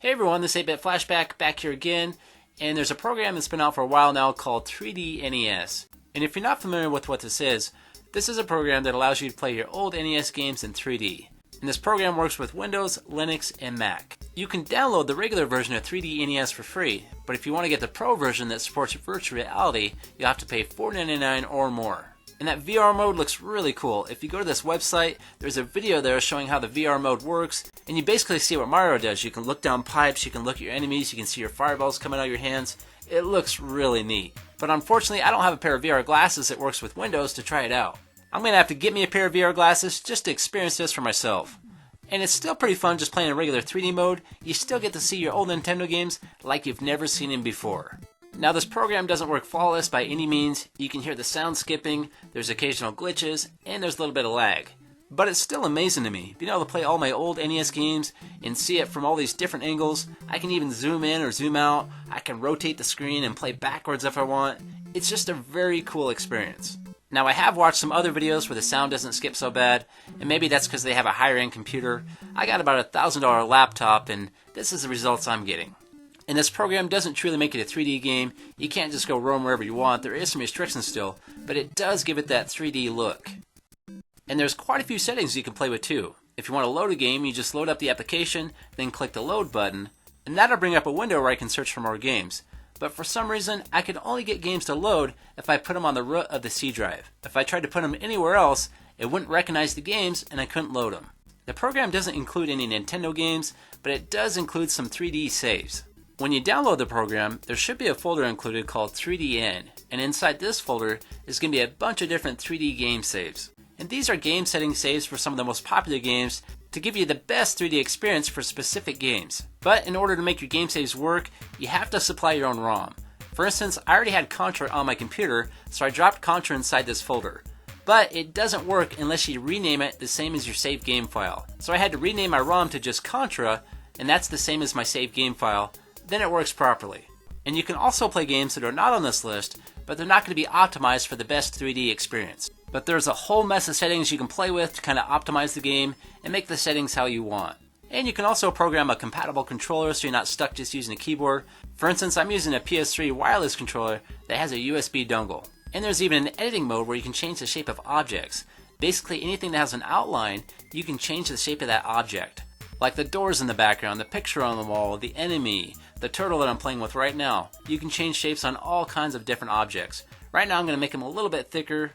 Hey everyone, this is 8-Bit Flashback back here again, and there's a program that's been out for a while now called 3D NES. And if you're not familiar with what this is a program that allows you to play your old NES games in 3D. And this program works with Windows, Linux, and Mac. You can download the regular version of 3D NES for free, but if you want to get the Pro version that supports virtual reality, you'll have to pay $4.99 or more. And that VR mode looks really cool. If you go to this website, there's a video there showing how the VR mode works, and you basically see what Mario does. You can look down pipes, you can look at your enemies, you can see your fireballs coming out of your hands. It looks really neat. But unfortunately, I don't have a pair of VR glasses that works with Windows to try it out. I'm going to have to get me a pair of VR glasses just to experience this for myself. And it's still pretty fun just playing in regular 3D mode. You still get to see your old Nintendo games like you've never seen them before. Now this program doesn't work flawless by any means. You can hear the sound skipping, there's occasional glitches, and there's a little bit of lag. But it's still amazing to me, being able to play all my old NES games and see it from all these different angles. I can even zoom in or zoom out, I can rotate the screen and play backwards if I want. It's just a very cool experience. Now I have watched some other videos where the sound doesn't skip so bad, and maybe that's because they have a higher end computer. I got about a $1,000 laptop, and this is the results I'm getting. And this program doesn't truly make it a 3D game. You can't just go roam wherever you want. There is some restrictions still, but it does give it that 3D look. And there's quite a few settings you can play with too. If you want to load a game, you just load up the application, then click the load button, and that'll bring up a window where I can search for more games. But for some reason, I can only get games to load if I put them on the root of the C drive. If I tried to put them anywhere else, it wouldn't recognize the games and I couldn't load them. The program doesn't include any Nintendo games, but it does include some 3D saves. When you download the program, there should be a folder included called 3DN, and inside this folder is going to be a bunch of different 3D game saves. And these are game setting saves for some of the most popular games to give you the best 3D experience for specific games. But in order to make your game saves work, you have to supply your own ROM. For instance, I already had Contra on my computer, so I dropped Contra inside this folder. But it doesn't work unless you rename it the same as your saved game file. So I had to rename my ROM to just Contra, and that's the same as my saved game file. Then it works properly. And you can also play games that are not on this list, but they're not going to be optimized for the best 3D experience. But there's a whole mess of settings you can play with to kind of optimize the game and make the settings how you want. And you can also program a compatible controller so you're not stuck just using a keyboard. For instance, I'm using a PS3 wireless controller that has a USB dongle. And there's even an editing mode where you can change the shape of objects. Basically anything that has an outline, you can change the shape of that object. Like the doors in the background, the picture on the wall, the enemy, the turtle that I'm playing with right now. You can change shapes on all kinds of different objects. Right now I'm going to make him a little bit thicker,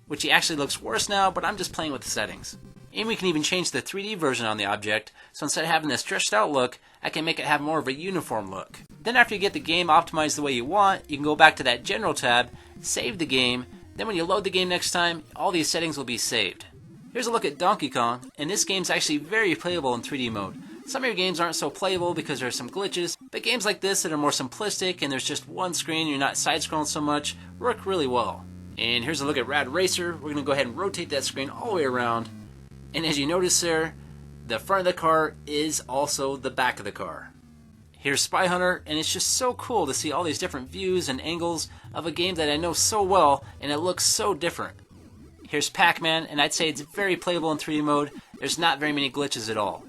which he actually looks worse now, but I'm just playing with the settings. And we can even change the 3D version on the object, so instead of having this stretched out look, I can make it have more of a uniform look. Then after you get the game optimized the way you want, you can go back to that General tab, save the game, then when you load the game next time, all these settings will be saved. Here's a look at Donkey Kong, and this game's actually very playable in 3D mode. Some of your games aren't so playable because there's some glitches, but games like this that are more simplistic and there's just one screen, you're not side-scrolling so much, work really well. And here's a look at Rad Racer. We're going to go ahead and rotate that screen all the way around. And as you notice there, the front of the car is also the back of the car. Here's Spy Hunter, and it's just so cool to see all these different views and angles of a game that I know so well, and it looks so different. Here's Pac-Man, and I'd say it's very playable in 3D mode. There's not very many glitches at all.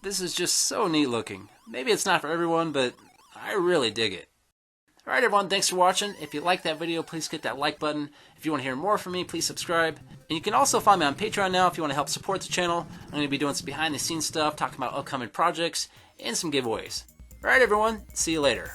This is just so neat looking. Maybe it's not for everyone, but I really dig it. Alright everyone, thanks for watching. If you liked that video, please hit that like button. If you want to hear more from me, please subscribe. And you can also find me on Patreon now if you want to help support the channel. I'm going to be doing some behind the scenes stuff, talking about upcoming projects, and some giveaways. Alright everyone, see you later.